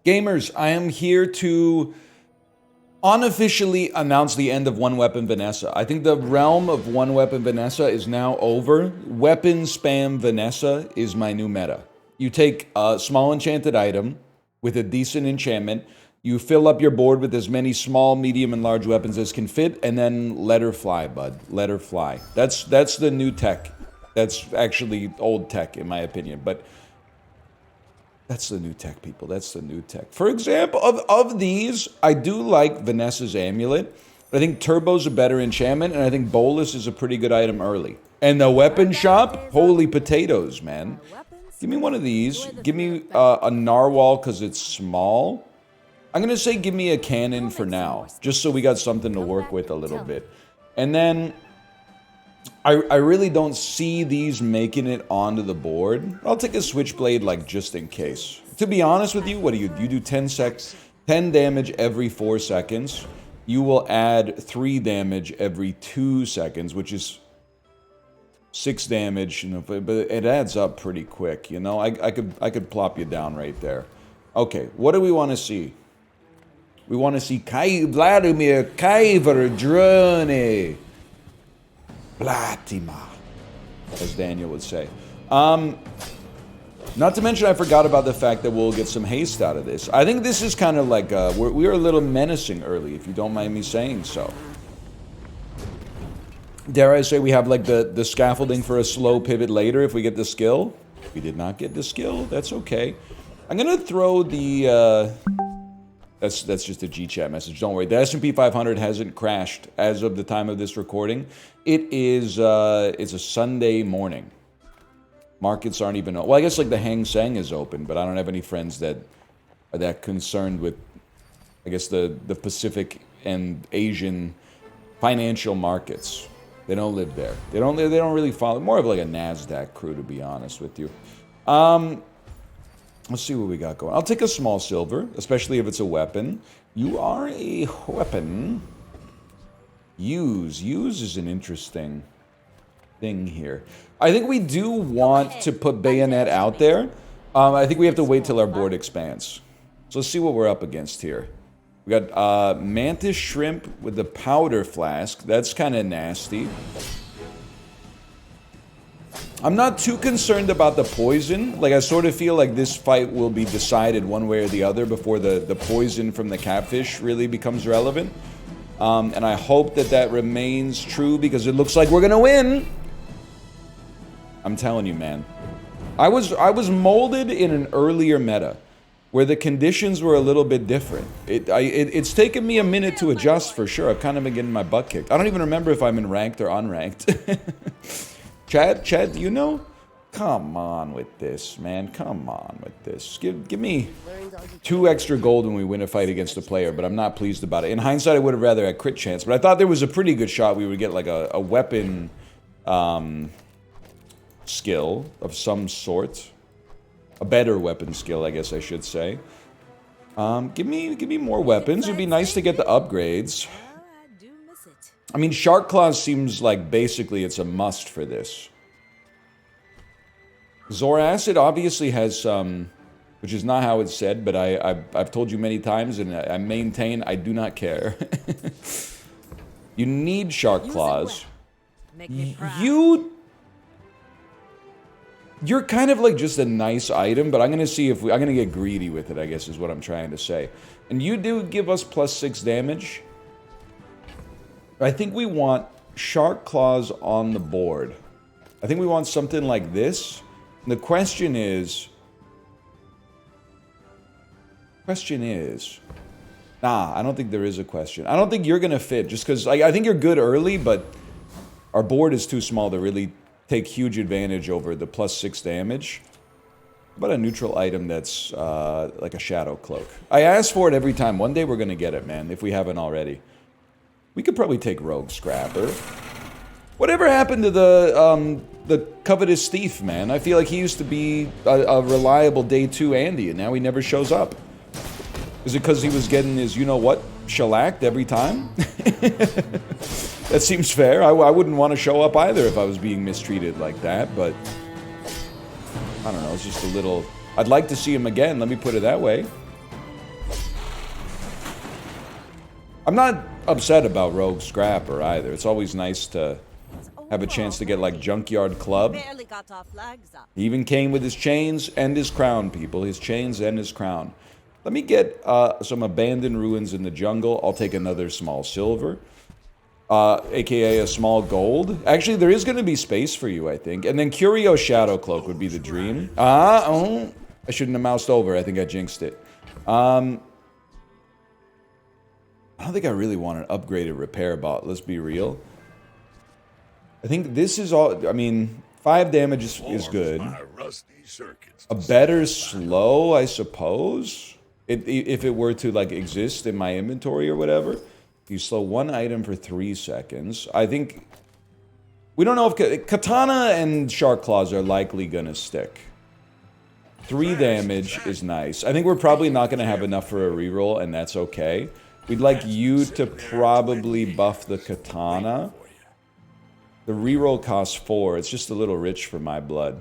Gamers, I am here to unofficially announce the end of One Weapon Vanessa. I think the realm of One Weapon Vanessa is now over. Weapon spam Vanessa is my new meta. You take a small enchanted item with a decent enchantment, you fill up your board with as many small, medium, and large weapons as can fit, and then let her fly, bud. Let her fly. That's the new tech. That's actually old tech, in my opinion, but that's the new tech, people. That's the new tech. For example, of these, I do like Vanessa's Amulet. I think Turbo's a better enchantment, and I think Bolus is a pretty good item early. And the weapon shop? Holy potatoes, man. Give me one of these. Give me a Narwhal because it's small. I'm going to say give me a cannon for now, just so we got something to work with a little bit. And then I really don't see these making it onto the board. I'll take a Switchblade, like, just in case. To be honest with you, what do? You do 10 damage every 4 seconds. You will add 3 damage every 2 seconds, which is 6 damage, you know, but it adds up pretty quick, you know? I could plop you down right there. Okay, what do we want to see? We want to see Vladimir Kyver Blatima, as Daniel would say. Not to mention, I forgot about the fact that we'll get some haste out of this. I think this is kind of like, we are a little menacing early, if you don't mind me saying so. Dare I say we have like the scaffolding for a slow pivot later if we get the skill? We did not get the skill, that's okay. I'm gonna throw the, That's just a G-chat message. Don't worry. The S&P 500 hasn't crashed as of the time of this recording. It is it's a Sunday morning. Markets aren't even open. Well, I guess like the Hang Seng is open, but I don't have any friends that are that concerned with, I guess, the Pacific and Asian financial markets. They don't live there. They don't really follow. More of like a NASDAQ crew, to be honest with you. Let's see what we got going. I'll take a small silver, especially if it's a weapon. You are a weapon. Use is an interesting thing here. I think we do want to put Bayonet out there. I think we have to wait till our board expands. So let's see what we're up against here. We got Mantis Shrimp with the Powder Flask. That's kind of nasty. I'm not too concerned about the poison. Like, I sort of feel like this fight will be decided one way or the other before the poison from the catfish really becomes relevant. And I hope that remains true because it looks like we're gonna win. I'm telling you, man. I was molded in an earlier meta where the conditions were a little bit different. It's taken me a minute to adjust for sure. I've kind of been getting my butt kicked. I don't even remember if I'm in ranked or unranked. Chad, do you know? Come on with this, man. Come on with this. Give me 2 extra gold when we win a fight against a player, but I'm not pleased about it. In hindsight, I would have rather had crit chance, but I thought there was a pretty good shot we would get like a weapon skill of some sort. A better weapon skill, I guess I should say. Give me more weapons. It would be nice to get the upgrades. I mean, Shark Claws seems like basically it's a must for this. Zoracid obviously has some, which is not how it's said, but I've told you many times, and I maintain I do not care. You need Shark Claws. You're kind of like just a nice item, but I'm gonna see if I'm gonna get greedy with it, I guess is what I'm trying to say. And you do give us +6 damage. I think we want Shark Claws on the board. I think we want something like this. And the question is... Nah, I don't think there is a question. I don't think you're going to fit, just because I think you're good early, but our board is too small to really take huge advantage over the +6 damage. How about a neutral item that's like a Shadow Cloak? I ask for it every time. One day we're going to get it, man, if we haven't already. We could probably take Rogue Scrapper. Whatever happened to the Covetous Thief, man? I feel like he used to be a reliable day 2 Andy, and now he never shows up. Is it because he was getting his you-know-what shellacked every time? That seems fair. I wouldn't want to show up either if I was being mistreated like that, but... I don't know, it's just a little... I'd like to see him again, let me put it that way. I'm not upset about Rogue Scrapper either. It's always nice to have a chance to get like Junkyard Club. He even came with his chains and his crown, people. His chains and his crown. Let me get some abandoned ruins in the jungle. I'll take another small silver. AKA a small gold. Actually, there is going to be space for you, I think. And then Curio Shadow Cloak would be the dream. I shouldn't have moused over. I think I jinxed it. I don't think I really want an upgraded repair bot. Let's be real. I think this is all... I mean, 5 damage is good. A better slow, I suppose. If it were to, like, exist in my inventory or whatever. You slow 1 item for 3 seconds. I think... We don't know if... Katana and Shark Claws are likely gonna stick. 3 damage is nice. I think we're probably not gonna have enough for a reroll, and that's okay. We'd like you to probably buff the Katana. The reroll costs 4. It's just a little rich for my blood.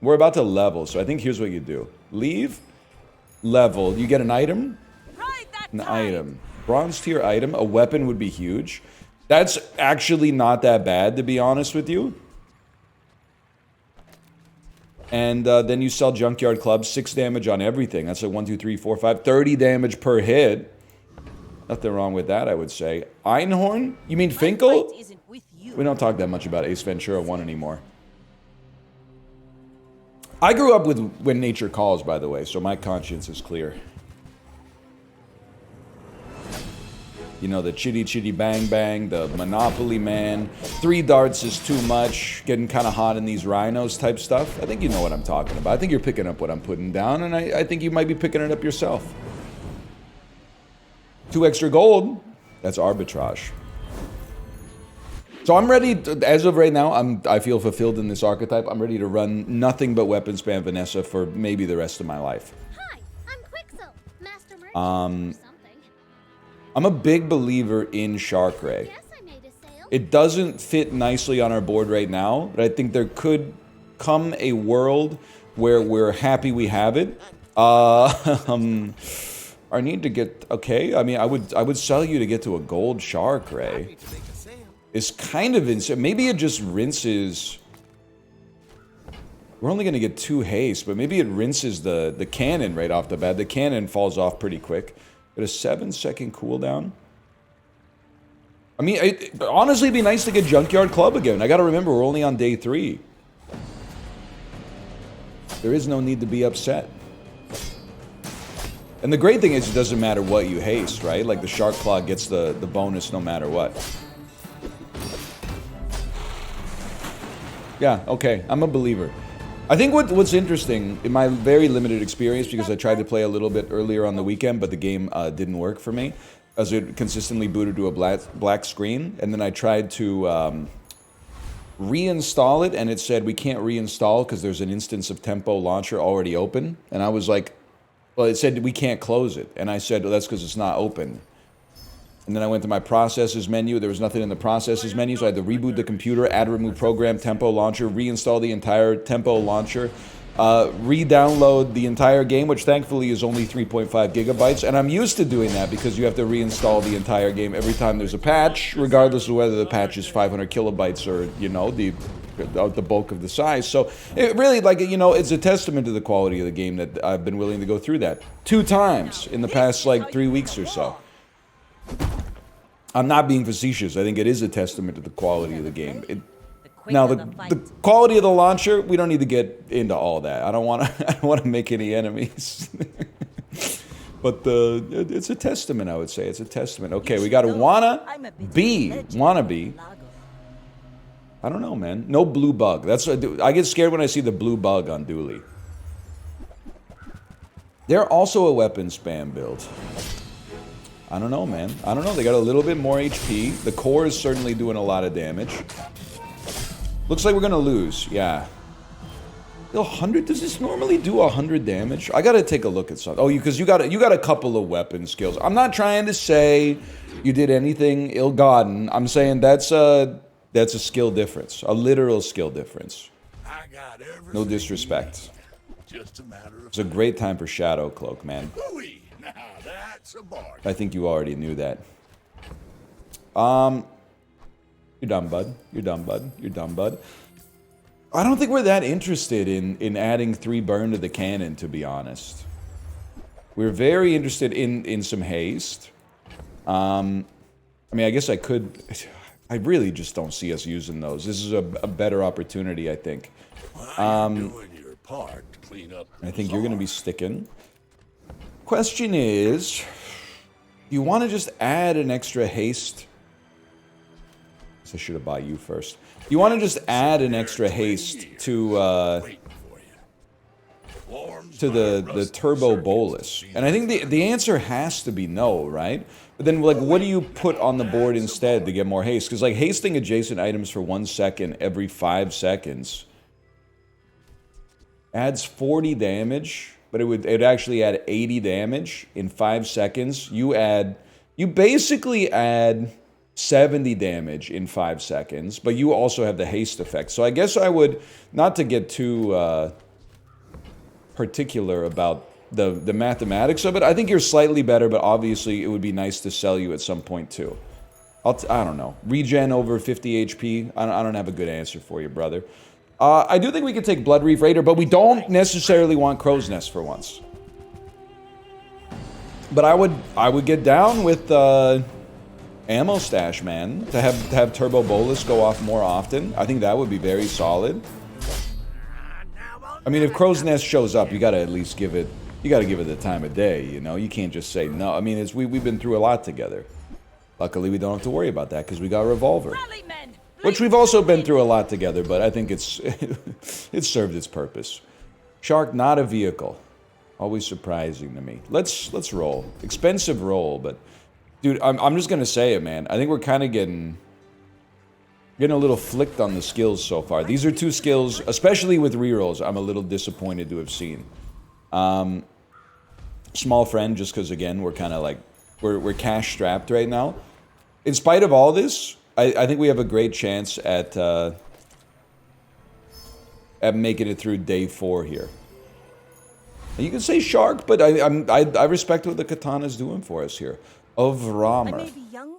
We're about to level, so I think here's what you do. Leave. Level. You get an item. An item. Bronze tier item. A weapon would be huge. That's actually not that bad, to be honest with you. And then you sell Junkyard Club. 6 damage on everything. That's like 1, 2, 3, 4, 5. 30 damage per hit. Nothing wrong with that, I would say. Einhorn? You mean Finkel? We don't talk that much about Ace Ventura 1 anymore. I grew up with When Nature Calls, by the way, so my conscience is clear. You know, the Chitty Chitty Bang Bang, the Monopoly Man, 3 darts is too much, getting kind of hot in these rhinos type stuff. I think you know what I'm talking about. I think you're picking up what I'm putting down, and I think you might be picking it up yourself. 2 extra gold, that's arbitrage. So I'm ready, as of right now, I feel fulfilled in this archetype. I'm ready to run nothing but weapon spam Vanessa for maybe the rest of my life. Hi, I'm Quixel, Master Merchant or something. I'm a big believer in Shark Ray. Guess I made a sale. It doesn't fit nicely on our board right now, but I think there could come a world where we're happy we have it. I need to get... Okay, I mean, I would sell you to get to a gold Shark Ray. It's kind of insane. Maybe it just rinses... We're only going to get 2 haste, but maybe it rinses the cannon right off the bat. The cannon falls off pretty quick. Got a 7-second cooldown. I mean, honestly, it'd be nice to get Junkyard Club again. I gotta remember, we're only on day 3. There is no need to be upset. And the great thing is, it doesn't matter what you haste, right? Like, the Shark Claw gets the bonus no matter what. Yeah, okay, I'm a believer. I think what's interesting, in my very limited experience, because I tried to play a little bit earlier on the weekend, but the game didn't work for me, as it consistently booted to a black screen, and then I tried to reinstall it, and it said, we can't reinstall because there's an instance of Tempo Launcher already open, and I was like, well, it said we can't close it, and I said, well, that's because it's not open. And then I went to my processes menu. There was nothing in the processes menu, so I had to reboot the computer, add remove program, Tempo Launcher, reinstall the entire Tempo Launcher, re-download the entire game, which thankfully is only 3.5 gigabytes. And I'm used to doing that because you have to reinstall the entire game every time there's a patch, regardless of whether the patch is 500 kilobytes or, you know, the bulk of the size. So it really, like, you know, it's a testament to the quality of the game that I've been willing to go through that 2 times in the past, like, 3 weeks or so. I'm not being facetious. I think it is a testament to the quality of the game. Now, the quality of the launcher, we don't need to get into all that. I don't want to make any enemies. But it's a testament, I would say. It's a testament. Okay, we got a wannabe. I don't know, man. No blue bug. I get scared when I see the blue bug on Dooley. They're also a weapon spam build. I don't know, man. I don't know. They got a little bit more HP. The core is certainly doing a lot of damage. Looks like we're gonna lose. Yeah. 100? Does this normally do 100 damage? I gotta take a look at something. Oh, because you got a couple of weapon skills. I'm not trying to say you did anything ill-gotten. I'm saying that's a skill difference, a literal skill difference. No disrespect. It's a great time for Shadow Cloak, man. I think you already knew that. You're done, bud. You're done, bud. You're done, bud. I don't think we're that interested in adding 3 burn to the cannon, to be honest. We're very interested in some haste. I mean, I guess I could... I really just don't see us using those. This is a better opportunity, I think. I think you're going to be sticking. Question is, you want to just add an extra haste? I should have bought you first. You want to just add an extra haste to the turbo bolus, and I think the answer has to be no, right? But then, like, what do you put on the board instead to get more haste? Because, like, hasting adjacent items for 1 second every 5 seconds adds 40 damage, but it'd actually add 80 damage in 5 seconds. You basically add 70 damage in 5 seconds, but you also have the haste effect. So I guess I would, not to get too particular about the mathematics of it, I think you're slightly better, but obviously it would be nice to sell you at some point too. I don't know. Regen over 50 HP? I don't have a good answer for you, brother. I do think we could take Blood Reef Raider, but we don't necessarily want Crow's Nest for once. But I would get down with Ammo Stash, man, to have Turbo Bolus go off more often. I think that would be very solid. I mean, if Crow's Nest shows up, you gotta at least give it... You gotta give it the time of day, you know? You can't just say no. I mean, we've been through a lot together. Luckily, we don't have to worry about that, because we got Revolver. Which we've also been through a lot together, but I think it's served its purpose. Shark, not a vehicle. Always surprising to me. Let's roll. Expensive roll, but... Dude, I'm just gonna say it, man. I think we're kind of getting a little flicked on the skills so far. These are 2 skills, especially with rerolls, I'm a little disappointed to have seen. Small friend, just because, again, we're kind of like... We're cash-strapped right now. In spite of all this, I think we have a great chance at making it through day 4 here. And you can say Shark, but I respect what the Katana's doing for us here. Of Ramer.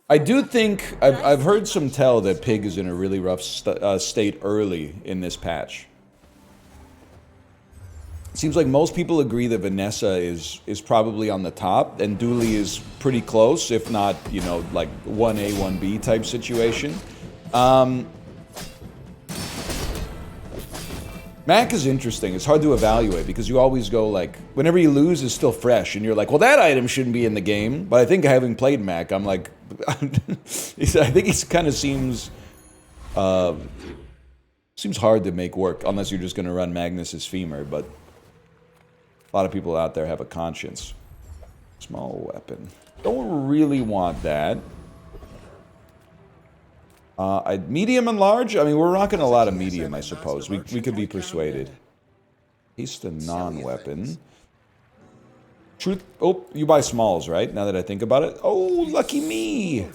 I do think, I've heard some tell that Pig is in a really rough state early in this patch. It seems like most people agree that Vanessa is probably on the top, and Dooley is pretty close, if not, you know, like 1A, 1B type situation. Mac is interesting. It's hard to evaluate because you always go like, whenever you lose, it's still fresh, and you're like, well, that item shouldn't be in the game. But I think having played Mac, I'm like, I think he kind of seems hard to make work unless you're just going to run Magnus's femur. But a lot of people out there have a conscience. Small weapon. Don't really want that. Medium and large? I mean, we're rocking a lot of medium, I suppose. We could be persuaded. Haste a non-weapon. Truth... Oh, you buy smalls, right? Now that I think about it. Oh, lucky me!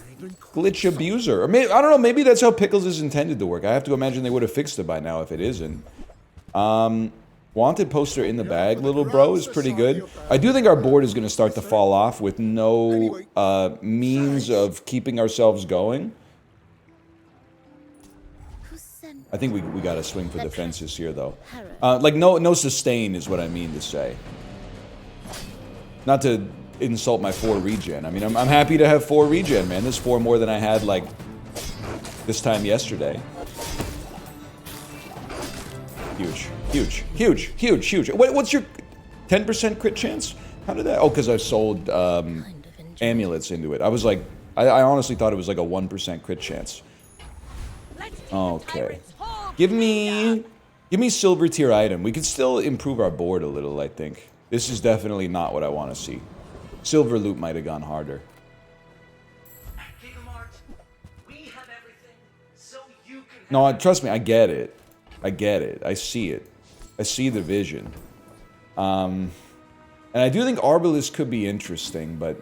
Glitch abuser. Or maybe, I don't know, maybe that's how Pickles is intended to work. I have to imagine they would have fixed it by now if it isn't. Wanted poster in the bag, little bro, is pretty good. I do think our board is going to start to fall off with no means of keeping ourselves going. I think we got to swing for the fences here, though. Like, no sustain is what I mean to say. Not to insult my 4 regen. I mean, I'm happy to have 4 regen, man. There's 4 more than I had, like, this time yesterday. Huge. Huge. Huge. Huge. Huge. What's your 10% crit chance? How did that... Oh, because I sold amulets into it. I was like... I honestly thought it was like a 1% crit chance. Okay. Give me silver tier item. We could still improve our board a little, I think. This is definitely not what I want to see. Silver loot might have gone harder. No, trust me, I get it. I get it. I see it. I see the vision. And I do think Arbalest could be interesting, but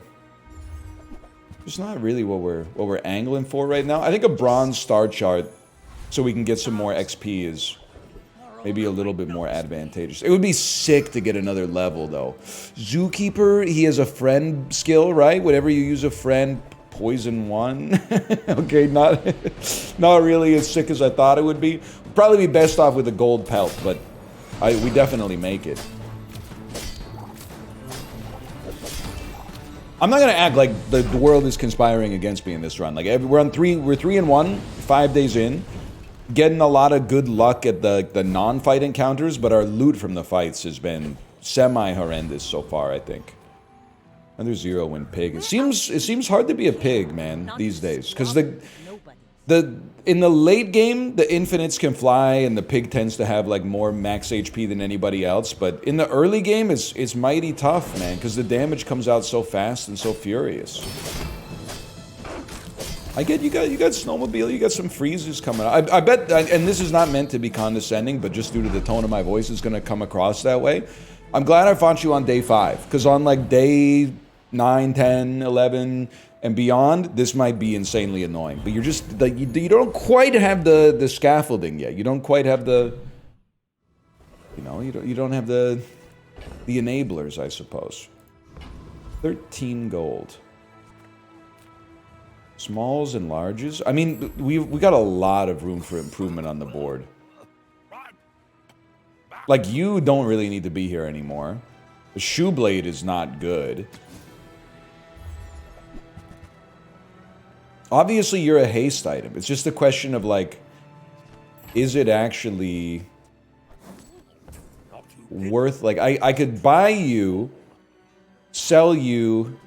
it's not really what we're angling for right now. I think a bronze star chart so we can get some more XP is maybe a little bit more advantageous. It would be sick to get another level, though. Zookeeper, he has a friend skill, right? Whenever you use a friend, Poison 1. Okay, not really as sick as I thought it would be. Probably be best off with a gold pelt, but we definitely make it. I'm not gonna act like the world is conspiring against me in this run. Like we're 3-1, 5 days in, getting a lot of good luck at the non-fight encounters, but our loot from the fights has been semi-horrendous so far, I think. Another 0-win pig. It seems hard to be a pig, man, these days, because in the late game, the infinites can fly, and the pig tends to have like more max HP than anybody else. But in the early game, it's mighty tough, man, because the damage comes out so fast and so furious. I get you got snowmobile, you got some freezes coming out. I bet, and this is not meant to be condescending, but just due to the tone of my voice, it's gonna come across that way. I'm glad I fought you on day 5, because on like day 9, 10, 11. And beyond, this might be insanely annoying. But you're just like you don't quite have the scaffolding yet. You don't quite have the, you know, you don't have the enablers, I suppose. 13 gold. Smalls and larges. I mean, we got a lot of room for improvement on the board. Like, you don't really need to be here anymore. The shoe blade is not good. Obviously, you're a haste item. It's just a question of, like, is it actually worth... Like, I could buy you, sell you,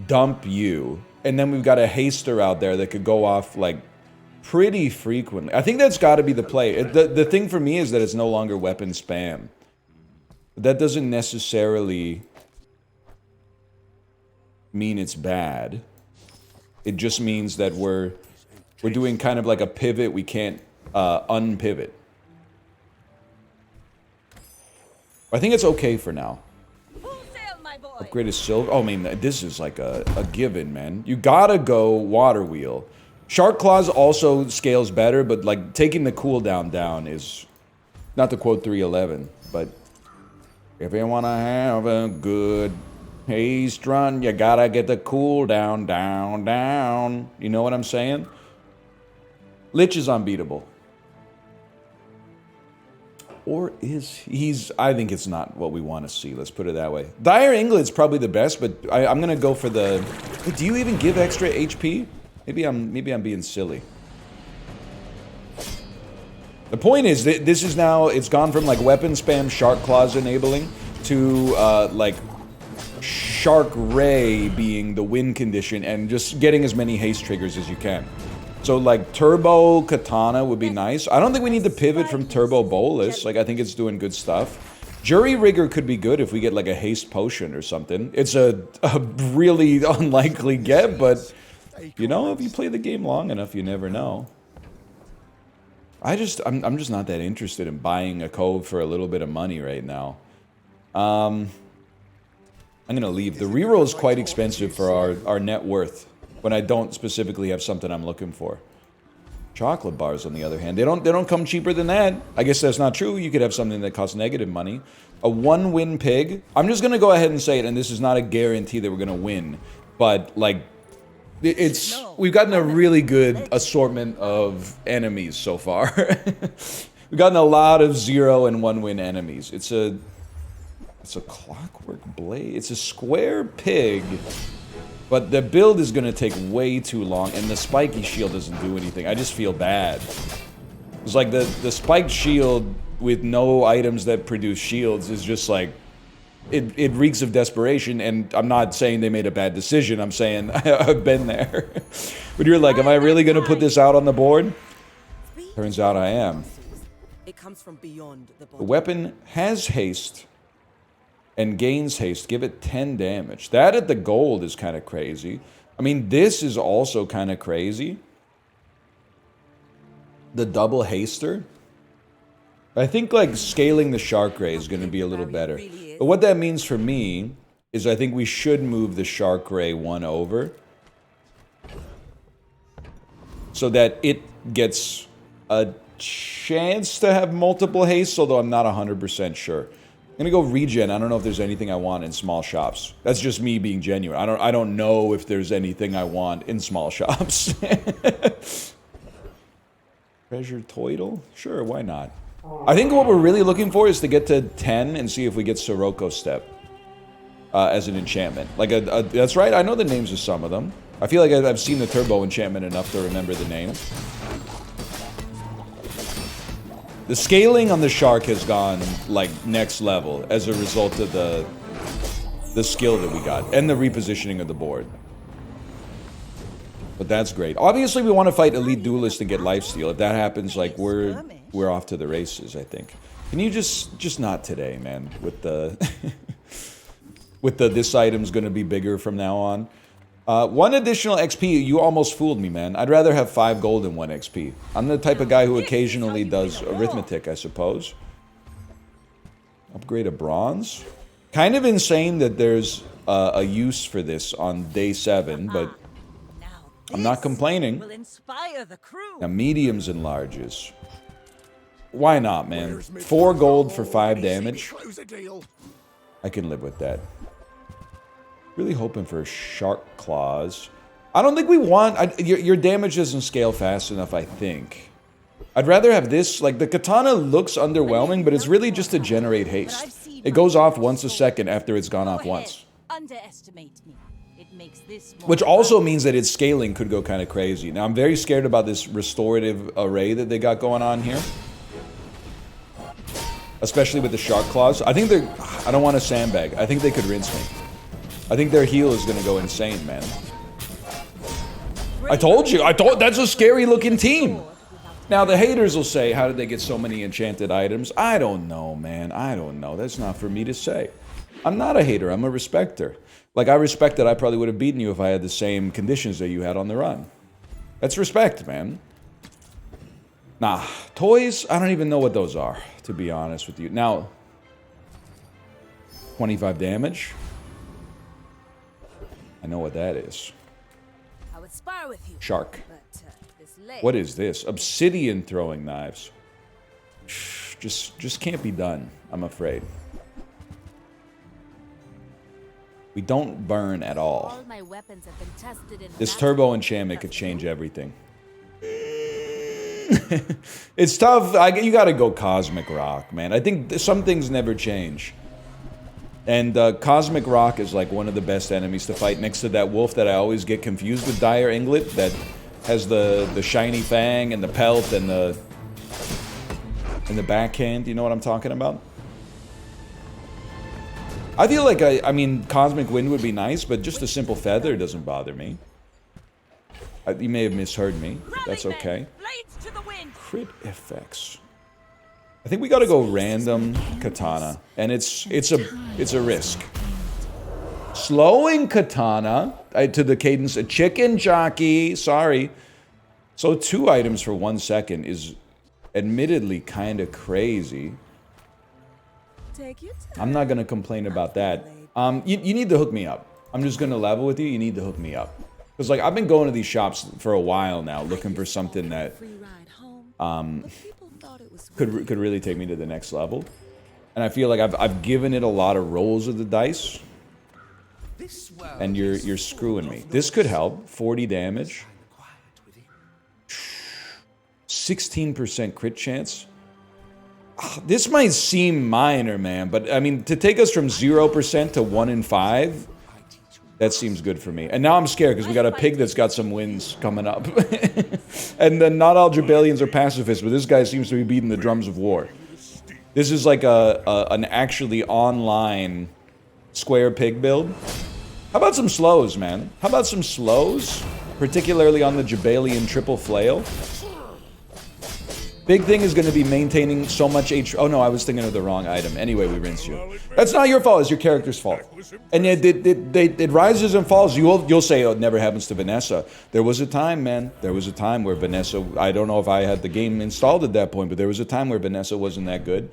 dump you, and then we've got a haster out there that could go off, like, pretty frequently. I think that's got to be the play. The thing for me is that it's no longer weapon spam. That doesn't necessarily mean it's bad. It just means that we're doing kind of like a pivot we can't unpivot. I think it's okay for now. Upgrade is silver. Oh, I mean, this is like a given, man. You gotta go water wheel. Shark Claws also scales better, but like taking the cooldown down is, not to quote 311, but if you want to have a good haste run, you gotta get the cooldown down. You know what I'm saying? Lich is unbeatable. Or is he's... I think it's not what we want to see. Let's put it that way. Dire Inglet's probably the best, but I'm gonna go for the... Wait, do you even give extra HP? Maybe I'm being silly. The point is, this is now... It's gone from, like, weapon spam Shark Claws enabling to, like... Shark Ray being the win condition and just getting as many haste triggers as you can. So, like, Turbo Katana would be nice. I don't think we need to pivot from Turbo Bolus. Like, I think it's doing good stuff. Jury Rigger could be good if we get, like, a haste potion or something. It's a really unlikely get, but, you know, if you play the game long enough, you never know. I'm just not that interested in buying a Cove for a little bit of money right now. I'm gonna leave. The reroll is quite expensive for our net worth when I don't specifically have something I'm looking for. Chocolate bars, on the other hand, they don't come cheaper than that. I guess that's not true. You could have something that costs negative money. A 1-win pig. I'm just gonna go ahead and say it, and this is not a guarantee that we're gonna win, but like, we've gotten a really good assortment of enemies so far. We've gotten a lot of 0 and 1-win enemies. It's a clockwork blade. It's a square pig, but the build is going to take way too long, and the spiky shield doesn't do anything. I just feel bad. It's like the spiked shield with no items that produce shields is just like... It reeks of desperation, and I'm not saying they made a bad decision. I'm saying I've been there. But you're like, am I really going to put this out on the board? Turns out I am. It comes from beyond the The weapon has haste and gains haste. Give it 10 damage. That at the gold is kind of crazy. I mean, this is also kind of crazy. The double haster. I think, like, scaling the Shark Ray is going to be a little better. But what that means for me is I think we should move the Shark Ray 1 over, so that it gets a chance to have multiple haste, although I'm not 100% sure. I'm gonna go regen. I don't know if there's anything I want in small shops. That's just me being genuine. I don't know if there's anything I want in small shops. Treasure Toidle? Sure, why not? I think what we're really looking for is to get to 10 and see if we get Sirocco Step as an enchantment. Like, that's right, I know the names of some of them. I feel like I've seen the Turbo enchantment enough to remember the name. The scaling on the Shark has gone, like, next level as a result of the skill that we got and the repositioning of the board. But that's great. Obviously, we want to fight Elite Duelist and get lifesteal. If that happens, like, we're off to the races, I think. Can you just not today, man, with the... with the this item's gonna be bigger from now on. 1 additional XP, you almost fooled me, man. I'd rather have 5 gold than 1 XP. I'm the type of guy who occasionally does arithmetic, I suppose. Upgrade a bronze? Kind of insane that there's a use for this on day 7, but I'm not complaining. Now, mediums and larges. Why not, man? 4 gold for 5 damage. I can live with that. Really hoping for Shark Claws. I don't think we want... your damage doesn't scale fast enough, I think. I'd rather have this... Like, the katana looks underwhelming, but it's really just to generate haste. It goes off once a second after it's gone off once. Which also means that its scaling could go kind of crazy. Now, I'm very scared about this restorative array that they got going on here. Especially with the Shark Claws. I think they're... I don't want to sandbag. I think they could rinse me. I think their heal is going to go insane, man. I told you. That's a scary looking team. Now, the haters will say, how did they get so many enchanted items? I don't know, man. I don't know. That's not for me to say. I'm not a hater. I'm a respecter. Like, I respect that I probably would have beaten you if I had the same conditions that you had on the run. That's respect, man. Nah, toys, I don't even know what those are, to be honest with you. Now, 25 damage. I know what that is. I would spar with you, Shark. but, this What is this? Obsidian throwing knives. Just can't be done, I'm afraid. We don't burn at all. All my weapons have been tested in This battle. turbo enchantment could change everything. It's tough. You gotta go Cosmic Rock, man. I think some things never change. And Cosmic Rock is like one of the best enemies to fight next to that wolf that I always get confused with, Dire Inglet, that has the shiny fang and the pelt and the backhand. You know what I'm talking about? I feel like, I mean, Cosmic Wind would be nice, but just a simple feather doesn't bother me. You may have misheard me, but that's okay. Crit effects. I think we gotta go random katana, and it's a risk. Slowing katana to the cadence, a chicken jockey. Sorry. So 2 items for 1 second is admittedly kind of crazy. I'm not gonna complain about that. You need to hook me up. I'm just gonna level with you. You need to hook me up, because like I've been going to these shops for a while now, looking for something that could really take me to the next level. And I feel like I've given it a lot of rolls of the dice, and you're screwing me. This could help. 40 damage, 16% crit chance. This might seem minor, man, but I mean, to take us from 0% to 1 in 5, that seems good for me. And now I'm scared because we got a pig that's got some wins coming up. And then not all Jabalians are pacifists, but this guy seems to be beating the drums of war. This is like an actually online square pig build. How about some slows, man? How about some slows? Particularly on the Jabalian triple flail. Big thing is going to be maintaining so much HP. Oh no, I was thinking of the wrong item. Anyway, we rinse you. That's not your fault. It's your character's fault. And it rises and falls. You'll say, oh, it never happens to Vanessa. There was a time, man. There was a time where Vanessa... I don't know if I had the game installed at that point, but there was a time where Vanessa wasn't that good.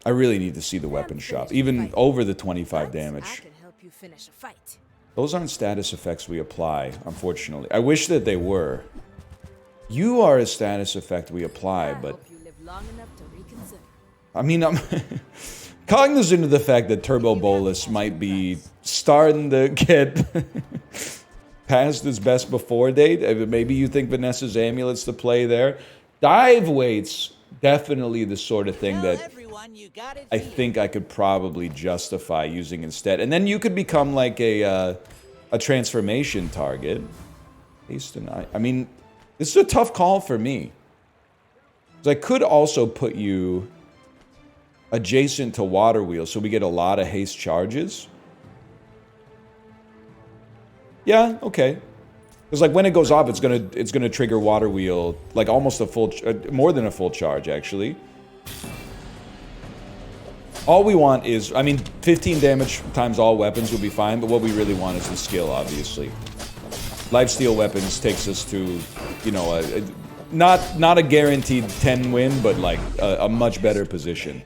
I really need to see the weapon shop. Even over the 25 damage. Those aren't status effects we apply, unfortunately. I wish that they were. You are a status effect we apply, but long enough to reconsider. I mean, I'm cognizant of the fact that Turbo Bolus might be starting to get past its best before date. Maybe you think Vanessa's Amulet's the play there. Dive weights, definitely the sort of thing that I think I could probably justify using instead. And then you could become like a transformation target. I mean, this is a tough call for me. Because I could also put you adjacent to Water Wheel, so we get a lot of haste charges. Yeah, okay. Because like when it goes off, it's gonna trigger Water Wheel like almost a full, more than a full charge actually. All we want is, I mean, 15 damage times all weapons would be fine, but what we really want is the skill, obviously. Lifesteal weapons takes us to, you know, not a guaranteed 10 win, but like a much better position.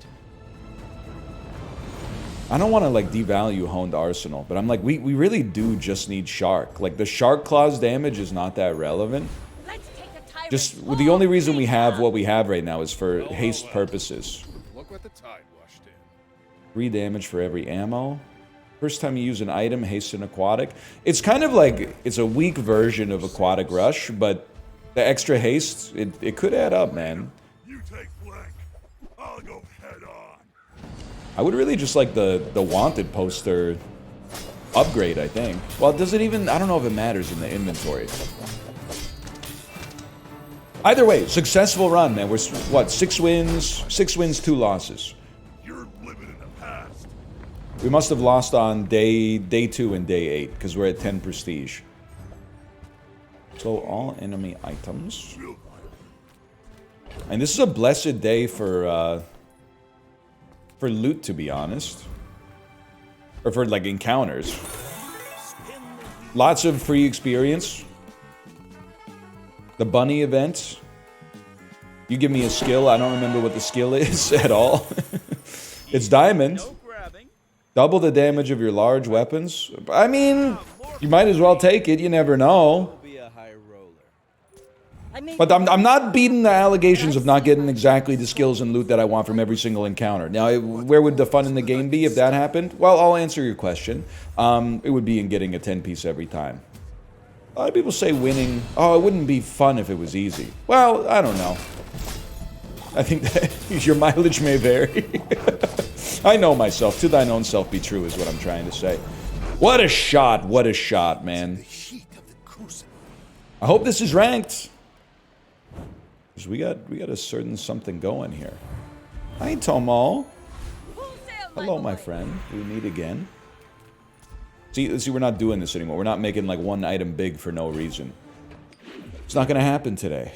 I don't want to like devalue Honed Arsenal, but I'm like, we really do just need Shark. Like the Shark Claw's damage is not that relevant. Just the only reason we have what we have right now is for haste purposes. Look what the tide washed in. 3 damage for every ammo. First time you use an item, haste an aquatic. It's kind of like, it's a weak version of Aquatic Rush, but the extra haste, it could add up, man. You take flank. I'll go head on. I would really just like the Wanted poster upgrade, I think. Well, does it even, I don't know if it matters in the inventory. Either way, successful run, man. We're, what, 6 wins, 2 losses. You're living in the past. We must have lost on day 2 and day 8, because we're at 10 prestige. So all enemy items. And this is a blessed day for loot, to be honest. Or for, like, encounters. Lots of free experience. The bunny event. You give me a skill, I don't remember what the skill is at all. It's diamond. Double the damage of your large weapons. I mean, you might as well take it, you never know. But I'm not beating the allegations of not getting exactly the skills and loot that I want from every single encounter. Now, where would the fun in the game be if that happened? Well, I'll answer your question. It would be in getting a 10-piece every time. A lot of people say winning, oh, it wouldn't be fun if it was easy. Well, I don't know. I think that your mileage may vary. I know myself. To thine own self be true is what I'm trying to say. What a shot, man. I hope this is ranked. Because we got a certain something going here. Hi, Tomo. Hello, my friend. We meet again. See, we're not doing this anymore. We're not making like one item big for no reason. It's not gonna happen today.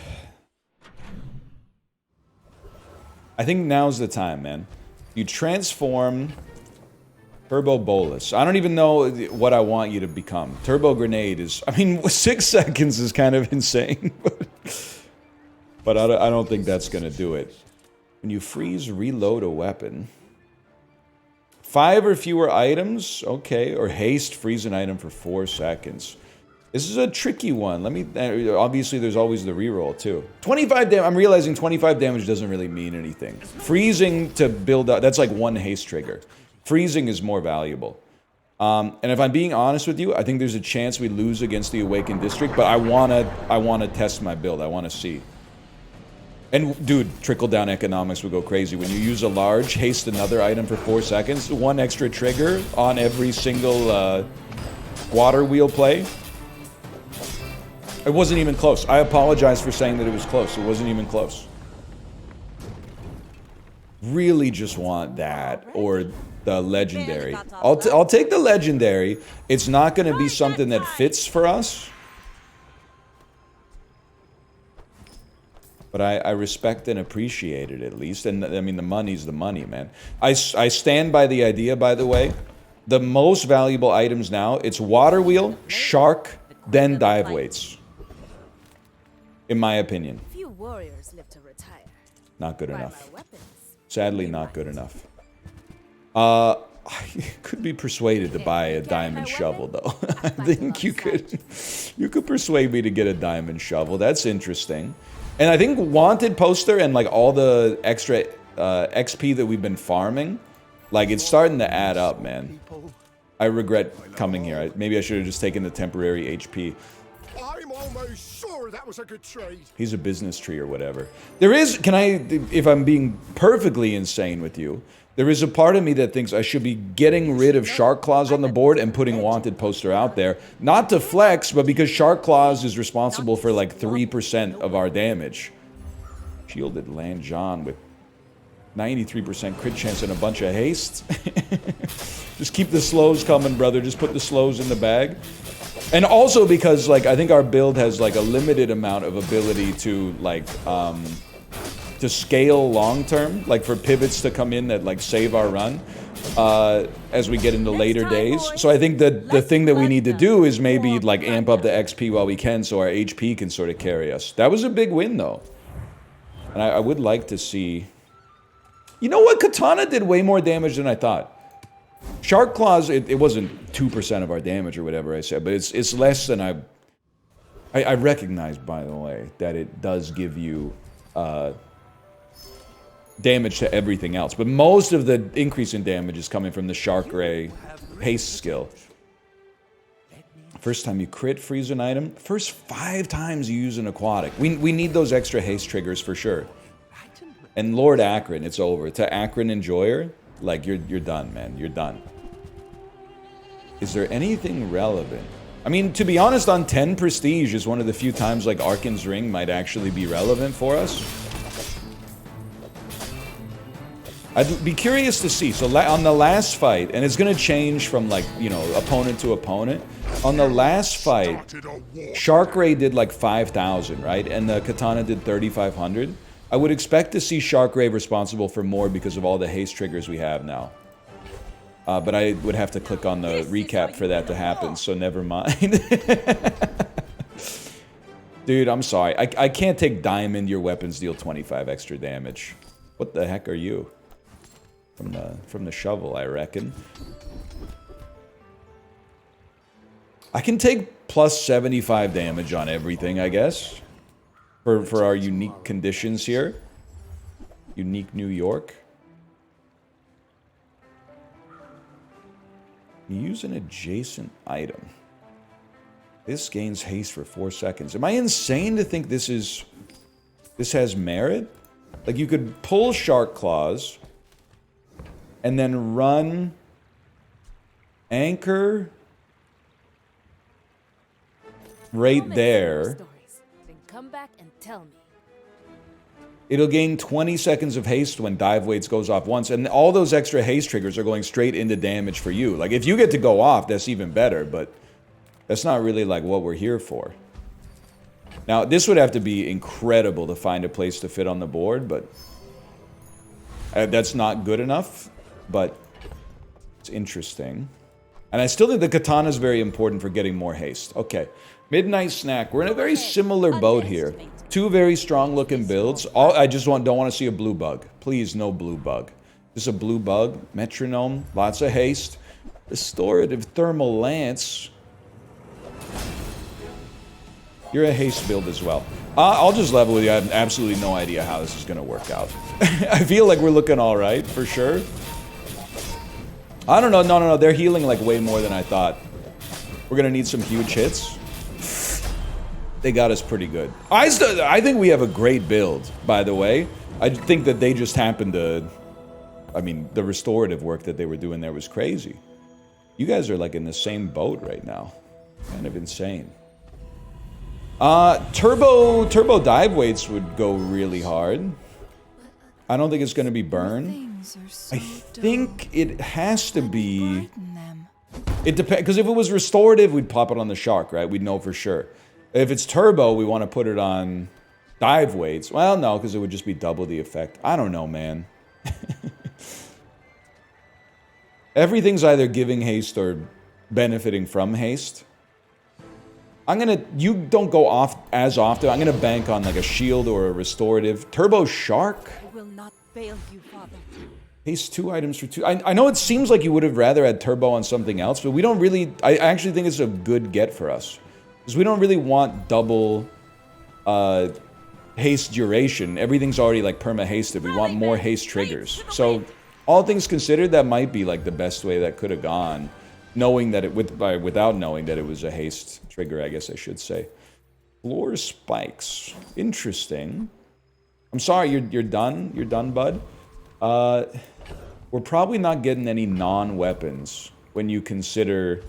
I think now's the time, man. You transform Turbo Bolus. I don't even know what I want you to become. Turbo Grenade is... I mean, 6 seconds is kind of insane. But I don't think that's gonna do it. When you freeze, reload a weapon... 5 or fewer items? Okay. Or haste, freeze an item for 4 seconds. This is a tricky one. Let me... obviously, there's always the reroll, too. 25 damage... I'm realizing 25 damage doesn't really mean anything. Freezing to build up... That's like 1 haste trigger. Freezing is more valuable. And if I'm being honest with you, I think there's a chance we lose against the Awakened District, but I wanna test my build. I wanna see. And, dude, trickle-down economics would go crazy. When you use a large, haste another item for 4 seconds, 1 extra trigger on every single water wheel play. It wasn't even close. I apologize for saying that it was close. It wasn't even close. Really just want that, or the legendary. I'll take the legendary. It's not going to be something that fits for us. But I respect and appreciate it, at least. And, I mean, the money's the money, man. I stand by the idea, by the way. The most valuable items now, it's water wheel, shark, then dive weights. In my opinion. Few warriors live to retire. Not good enough. Sadly, not good enough. I could be persuaded to buy a diamond shovel, though. I think you could persuade me to get a diamond shovel. That's interesting. And I think Wanted Poster and like all the extra XP that we've been farming, like it's starting to add up, man. I regret coming here. Maybe I should have just taken the temporary HP. I'm almost sure that was a good trade. He's a business tree or whatever. There is, can I, if I'm being perfectly insane with you, there is a part of me that thinks I should be getting rid of Shark Claws on the board and putting Wanted Poster out there. Not to flex, but because Shark Claws is responsible for like 3% of our damage. Shielded Land John with 93% crit chance and a bunch of haste. Just keep the slows coming, brother. Just put the slows in the bag. And also because, like, I think our build has, like, a limited amount of ability to, like, to scale long-term. Like, for pivots to come in that, like, save our run as we get into later days. So I think that the thing that we need to do is maybe, like, amp up the XP while we can so our HP can sort of carry us. That was a big win, though. And I would like to see... You know what? Katana did way more damage than I thought. Shark Claws, it wasn't 2% of our damage or whatever I said, but it's less than I recognize, by the way, that it does give you damage to everything else. But most of the increase in damage is coming from the Shark Ray haste skill. First time you crit, freeze an item. First 5 times you use an aquatic. We need those extra haste triggers for sure. And Lord Akron, it's over. To Akron Enjoyer, like, you're done, man. You're done. Is there anything relevant? I mean, to be honest, on 10 Prestige is one of the few times, like, Arkan's Ring might actually be relevant for us. I'd be curious to see. So, on the last fight, and it's going to change from, like, you know, opponent to opponent. On the last fight, Shark Ray did, like, 5,000, right? And the Katana did 3,500. I would expect to see Shark Ray responsible for more because of all the haste triggers we have now. But I would have to click on the recap for that to happen, so never mind. Dude, I'm sorry. I can't take Diamond. Your weapons deal 25 extra damage. What the heck are you? From the shovel, I reckon. I can take plus 75 damage on everything, I guess. For our unique conditions here. Unique New York. Use an adjacent item. This gains haste for 4 seconds. Am I insane to think this has merit? Like, you could pull Shark Claws and then run Anchor right there. Come back and tell me. It'll gain 20 seconds of haste when dive weights goes off once, and all those extra haste triggers are going straight into damage for you. Like, if you get to go off, that's even better, but that's not really, like, what we're here for. Now, this would have to be incredible to find a place to fit on the board, but that's not good enough, but it's interesting. And I still think the Katana is very important for getting more haste. Okay. Midnight Snack. We're in a very similar boat here. 2 very strong-looking builds. I just don't want to see a blue bug. Please, no blue bug. Just a blue bug. Metronome. Lots of haste. Restorative Thermal Lance. You're a haste build as well. I'll just level with you. I have absolutely no idea how this is going to work out. I feel like we're looking all right, for sure. I don't know. No. They're healing, like, way more than I thought. We're going to need some huge hits. They got us pretty good. I think we have a great build, by the way. I think that they just happened to... I mean, the restorative work that they were doing there was crazy. You guys are, like, in the same boat right now. Kind of insane. Turbo dive weights would go really hard. I don't think it's going to be burn. I think it has to be... It depends, because if it was restorative, we'd pop it on the Shark, right? We'd know for sure. If it's turbo, we want to put it on dive weights. Well, no, because it would just be double the effect. I don't know, man. Everything's either giving haste or benefiting from haste. You don't go off as often. I'm gonna bank on, like, a shield or a restorative. Turbo Shark? I will not fail you, Father. Haste 2 items for 2. I know it seems like you would have rather had turbo on something else, but we don't really... I actually think it's a good get for us. Because we don't really want double haste duration. Everything's already like perma-hasted. We want more haste triggers. So all things considered, that might be like the best way that could have gone. Knowing that it, without knowing that it was a haste trigger, I guess I should say. Floor spikes. Interesting. I'm sorry, you're done? You're done, bud? We're probably not getting any non-weapons when you consider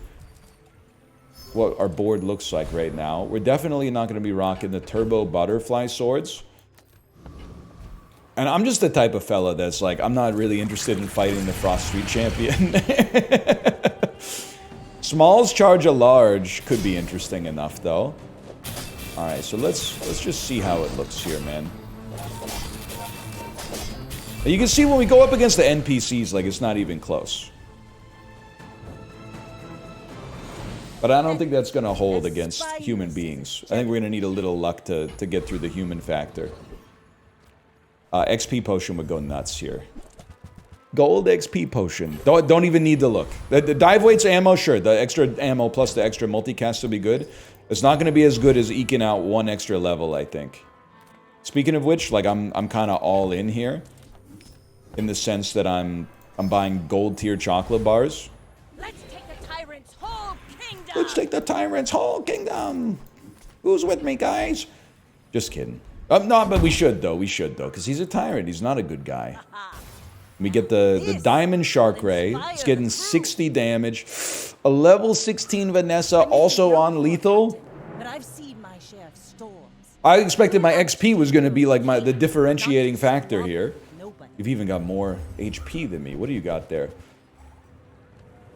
what our board looks like right now. We're definitely not going to be rocking the turbo butterfly swords. And I'm just the type of fella that's like, I'm not really interested in fighting the Frost Street champion. Smalls charge a large could be interesting enough, though. Alright, so let's just see how it looks here, man. You can see when we go up against the NPCs, like, it's not even close. But I don't think that's going to hold against human beings. I think we're going to need a little luck to get through the human factor. XP potion would go nuts here. Gold XP potion. Don't even need to look. The dive weights ammo, sure. The extra ammo plus the extra multicast will be good. It's not going to be as good as eking out one extra level, I think. Speaking of which, like, I'm kind of all in here. In the sense that I'm buying gold tier chocolate bars. Let's take the tyrant's whole kingdom. Let's take the tyrant's whole kingdom. Who's with me, guys? Just kidding. No, but we should though. We should though, because he's a tyrant. He's not a good guy. We get the diamond shark ray. It's getting 60 damage. A level 16 Vanessa, also on lethal. But I've seen my share of storms. I expected my XP was going to be like the differentiating factor here. You've even got more HP than me. What do you got there?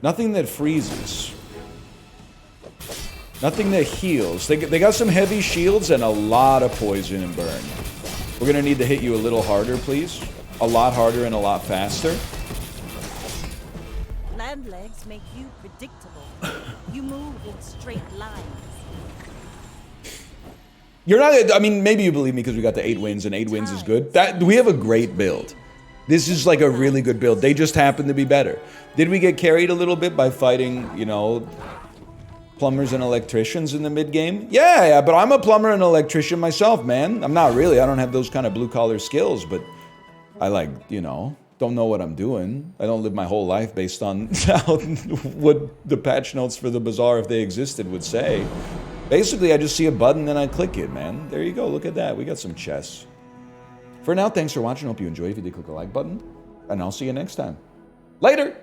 Nothing that freezes. Nothing that heals. They got some heavy shields and a lot of poison and burn. We're going to need to hit you a little harder, please. A lot harder and a lot faster. Land legs make you predictable. You move in straight lines. You're not... I mean, maybe you believe me because we got the 8 wins, and 8 wins is good. We have a great build. This is like a really good build. They just happen to be better. Did we get carried a little bit by fighting, you know, plumbers and electricians in the mid-game? Yeah, but I'm a plumber and electrician myself, man. I'm not really. I don't have those kind of blue-collar skills, but I, like, you know, don't know what I'm doing. I don't live my whole life based on what the patch notes for the Bazaar, if they existed, would say. Basically, I just see a button and I click it, man. There you go. Look at that. We got some chess. For now, thanks for watching. Hope you enjoyed. If you did, click the like button. And I'll see you next time. Later!